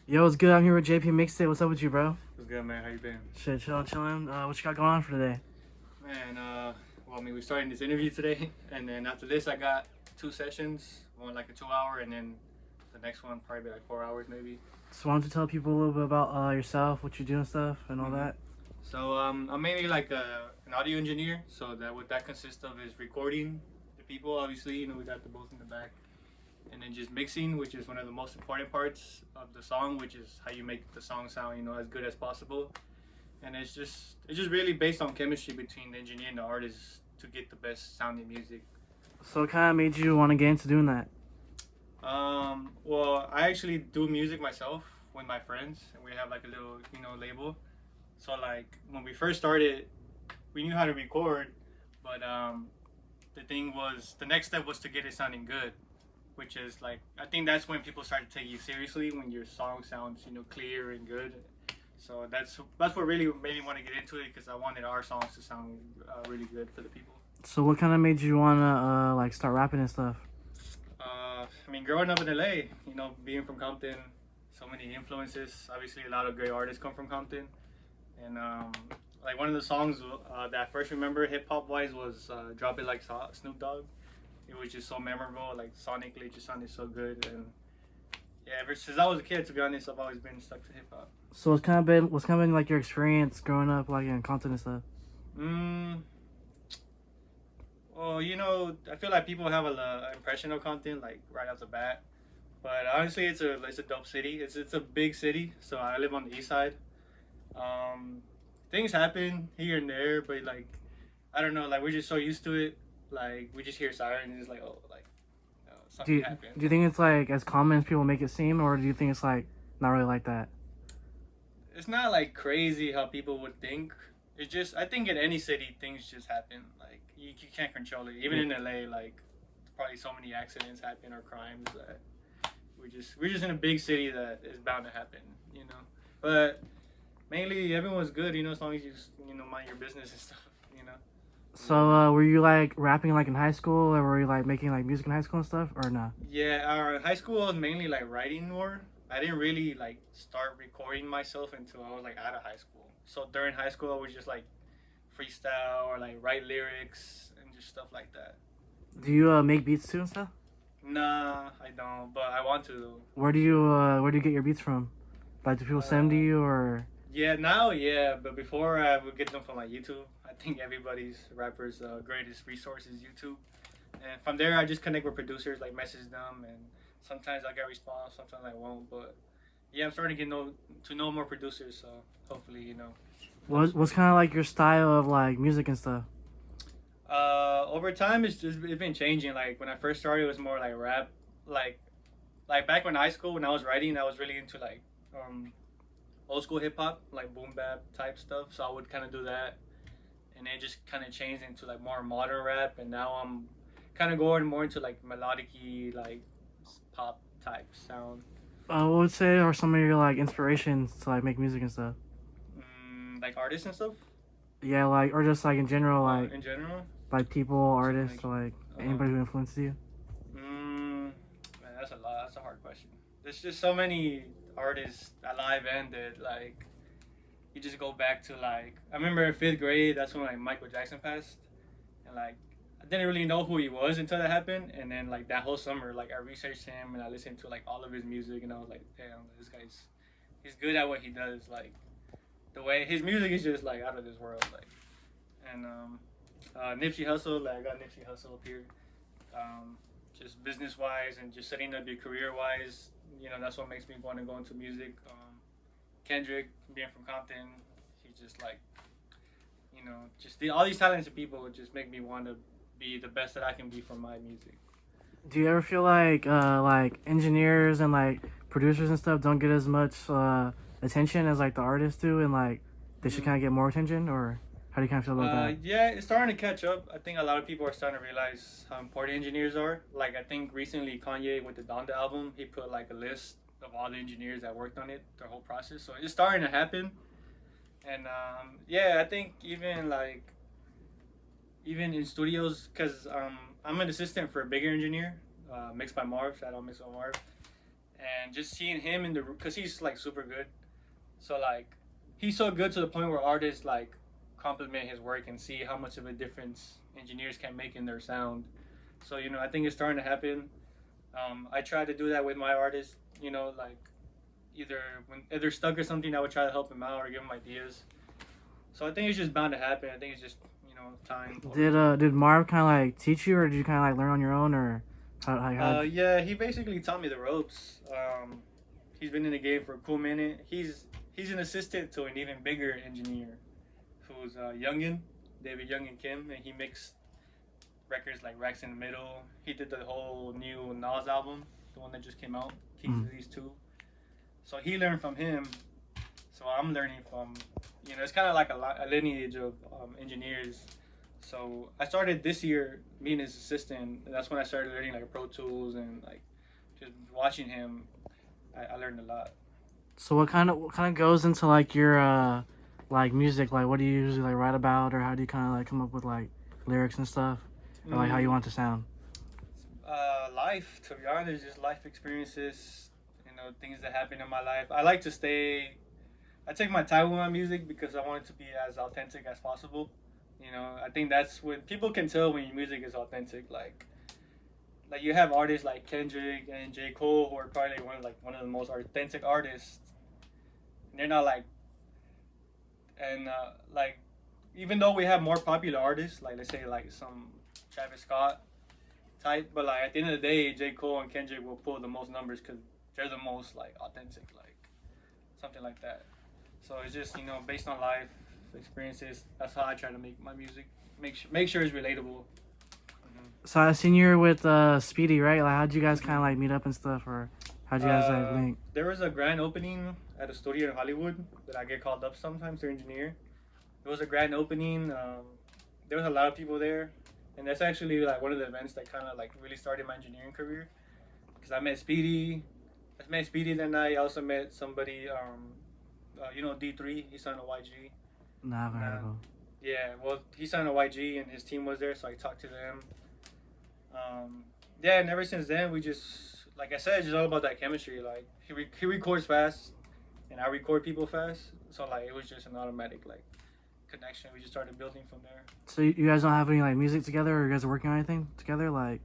Yo, what's good? I'm here with JP.mixed.it. What's up with you, bro? What's good, man? How you been? Shit, chilling. What you got going on for today? Man, well, I mean, we're starting this interview today, and then after this, I got two sessions, one like a 2 hour, and then the next one probably like 4 hours maybe. So, why don't you tell people a little bit about yourself, what you do and stuff, and all hmm that? So, I'm mainly like an audio engineer. So that what that consists of is recording the people. Obviously, we got the both in the back, and then just mixing, which is one of the most important parts of the song, which is how you make the song sound, as good as possible. And it's just really based on chemistry between the engineer and the artist to get the best sounding music. So, what kind of made you want to get into doing that? Well, I actually do music myself with my friends, and we have like a little label. So like when we first started, we knew how to record, but the thing was the next step was to get it sounding good, which is like I think that's when people start to take you seriously when your song sounds clear and good. So that's what really made me want to get into it because I wanted our songs to sound really good for the people. So, what kind of made you want to like start rapping and stuff? I mean, growing up in LA, being from Compton, so many influences. Obviously, a lot of great artists come from Compton, and like one of the songs that I first remember hip hop wise was "Drop It Like Snoop Dogg." It was just so memorable, like sonically, it just sounded so good, and yeah, ever since I was a kid, to be honest, I've always been stuck to hip hop. So, what's kind of been like your experience growing up, like in content and stuff? Mm, well, I feel like people have a impression of Compton like right off the bat. But honestly, it's a dope city. It's a big city. So I live on the east side. Um, Things happen here and there, but like I don't know, like we're just so used to it. Like we just hear sirens and it's like oh like Do something you, happened. do you think it's like as common as people make it seem, or do you think it's like not really like that? It's not like crazy how people would think. It's just I think in any city things just happen. Like you can't control it. Even in LA, like probably so many accidents happen or crimes that we're just in a big city that is bound to happen. You know, but mainly everyone's good, as long as you mind your business and stuff, So, were you like rapping like in high school, or were you like making like music in high school and stuff, or no? Yeah, our high school was mainly like writing more. I didn't really like start recording myself until I was like out of high school. So during high school, I was just like freestyle or like write lyrics and just stuff like that. Do you make beats too and stuff? Nah, I don't, but I want to. Where do you get your beats from? Like, do people send to Uh, you, or yeah, now, yeah, but before I would get them from like YouTube. I think everybody's rapper's greatest resource is YouTube. And from there, I just connect with producers, like message them, and sometimes I get response, sometimes I won't. But yeah, I'm starting to know more producers, so hopefully, what's kind of like your style of like music and stuff? over time, it's been changing. Like when I first started, it was more like rap, like like back when high school when I was writing, I was really into like um, old school hip hop, like boom bap type stuff. So I would kind of do that, and then just kind of changed into like more modern rap, and now I'm kind of going more into like melodic like pop type sound. What would say are some of your like inspirations to like make music and stuff? Like artists and stuff. Yeah, like or just like in general, In general. like people, So artists, like, or like uh, anybody who influences you. man, that's a lot. That's a hard question. There's just so many artists alive and dead. Like you just go back to like I remember in fifth grade. That's when like Michael Jackson passed, and like I didn't really know who he was until that happened. And then like that whole summer, like I researched him and I listened to like all of his music, and I was like, damn, this guy's he's good at what he does. Like the way his music is just like out of this world. Like and Nipsey Hussle, like I got Nipsey Hussle up here. Um, just business wise and just setting up your career wise, that's what makes me want to go into music. Kendrick, being from Compton, he's just like, all these talented people just make me want to be the best that I can be for my music. Do you ever feel like engineers and like producers and stuff don't get as much attention as like the artists do, and like they should Mm. kind of get more attention, or how do you kind of feel about that? Yeah, it's starting to catch up. I think a lot of people are starting to realize how important engineers are. Like I think recently Kanye with the Donda album, he put like a list of all the engineers that worked on it, the whole process. So it's starting to happen. And yeah, I think even in studios, cause I'm an assistant for a bigger engineer, Mixed by Marv. Shout out Mixed by Marv. and just seeing him in the room because he's like super good. So like he's so good to the point where artists like compliment his work and see how much of a difference engineers can make in their sound. So I think it's starting to happen. I try to do that with my artists. Like either when if they're stuck or something, I would try to help them out or give them ideas. So I think it's just bound to happen. I think it's just time. Did Marv kind of like teach you, or did you kind of like learn on your own, or how? Yeah, he basically taught me the ropes. He's been in the game for a cool minute. He's an assistant to an even bigger engineer, who's Youngin, David Youngin Kim, and he mixed records like Racks in the Middle. He did the whole new Nas album, the one that just came out, Keys to These Two. So he learned from him. So I'm learning from, it's kind of like a lineage of engineers. So I started this year being his assistant. And that's when I started learning like Pro Tools and like just watching him. I learned a lot. So what kind of goes into like your like music? Like what do you usually like write about, or how do you kind of like come up with like lyrics and stuff, or like how you want it to sound? Life, to be honest, just life experiences. Things that happen in my life. I like to stay. I take my time with my music because I want it to be as authentic as possible. I think that's when people can tell when your music is authentic. Like you have artists like Kendrick and J. Cole who are probably one of the most authentic artists. And they're not like, and like, even though we have more popular artists, like let's say like some Travis Scott type, but like at the end of the day, J. Cole and Kendrick will pull the most numbers because they're the most like authentic, like something like that. So it's just based on life experiences. That's how I try to make my music. Make sure it's relatable. So I seen you were with Speedy, right? Like how'd you guys kind of like meet up and stuff, or how'd you guys like link? There was a grand opening at a studio in Hollywood that I get called up sometimes to engineer. It was a grand opening. There was a lot of people there, and that's actually like one of the events that kind of like really started my engineering career. Because I met Speedy. That night. I also met somebody. D3. He signed a YG. No, I haven't heard of him. Yeah, well, he signed a YG and his team was there, so I talked to them. Yeah, and ever since then, we just, like I said, it's just all about that chemistry. Like, he records fast, and I record people fast. So, like, it was just an automatic, like, connection. We just started building from there. So you guys don't have any, like, music together, or you guys are working on anything together? Like,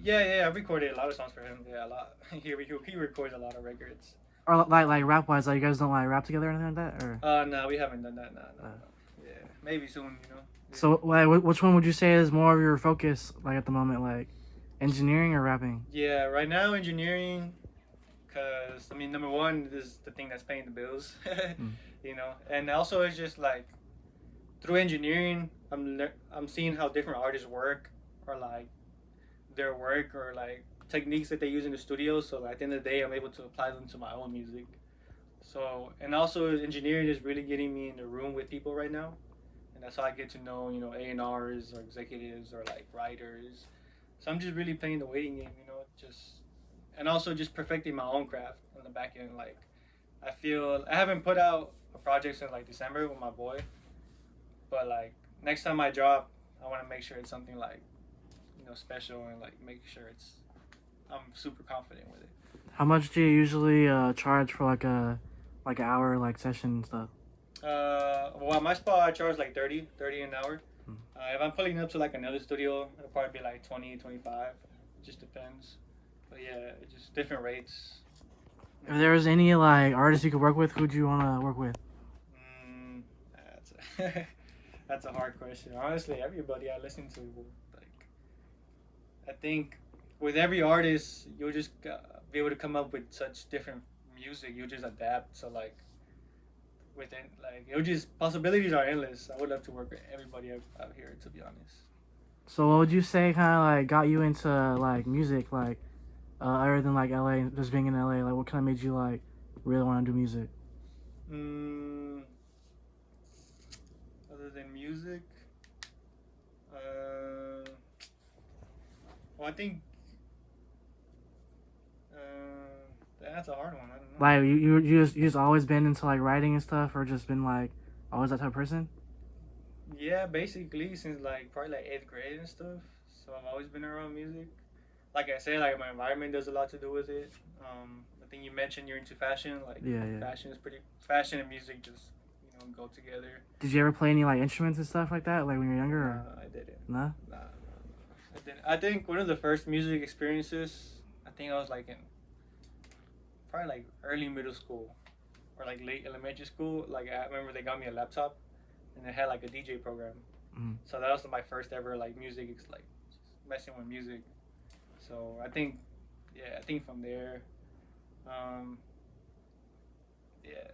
yeah, I recorded a lot of songs for him. Yeah, a lot. He records a lot of records. or like rap-wise, like, you guys don't, like, rap together or anything like that? Or? No, we haven't done that. No. Yeah, maybe soon, Yeah. So, like, which one would you say is more of your focus, like, at the moment? Like, engineering or rapping? Yeah, right now, engineering, because, number one, this is the thing that's paying the bills, and also it's just, like, through engineering, I'm seeing how different artists work, or, like, their work, or, like, techniques that they use in the studio, so at the end of the day, I'm able to apply them to my own music. So, and also, engineering is really getting me in the room with people right now. And that's how I get to know, A&Rs or executives or like writers. So I'm just really playing the waiting game, and also just perfecting my own craft on the back end. Like, I feel I haven't put out a project since like December with my boy, but like next time I drop, I want to make sure it's something like, special, and like make sure I'm super confident with it. How much do you usually charge for like an hour like session and stuff? Well, at my spot, I charge like 30 an hour. If I'm pulling up to like another studio, it'll probably be like 20, 25. It just depends. But yeah, it's just different rates. If there was any like artists you could work with, who'd you want to work with? That's a hard question. Honestly, everybody I listen to, like, I think with every artist, you'll just be able to come up with such different music. You'll just adapt. So like, within like it would just possibilities are endless. I would love to work with everybody out here, to be honest. So what would you say kind of like got you into like music, like other than like LA, just being in LA, like what kind of made you like really want to do music? Other than music, well, I think that's a hard one. I don't know. Like you just always been into like writing and stuff, or just been like always that type of person? Yeah, basically since like probably like 8th grade and stuff. So I've always been around music. Like I said, like my environment does a lot to do with it. I think you mentioned you're into fashion. Like Yeah. fashion and music just go together. Did you ever play any like instruments and stuff like that, like when you were younger? Or? I didn't. No. Nah. I didn't. I think one of the first music experiences. I think I was like in probably like early middle school or like late elementary school. Like I remember they got me a laptop and it had like a DJ program. So that was my first ever like music, like just messing with music. So I think from there, yeah,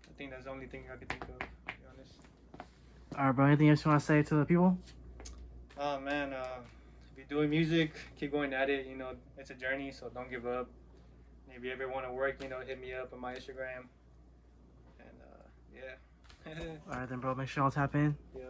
I think that's the only thing I could think of, to be honest. All right, bro. Anything else you want to say to the people? Oh man, if you're doing music, keep going at it. It's a journey, so don't give up. And if you ever want to work, hit me up on my Instagram. And yeah. All right, then, bro. Make sure y'all tap in. Yeah.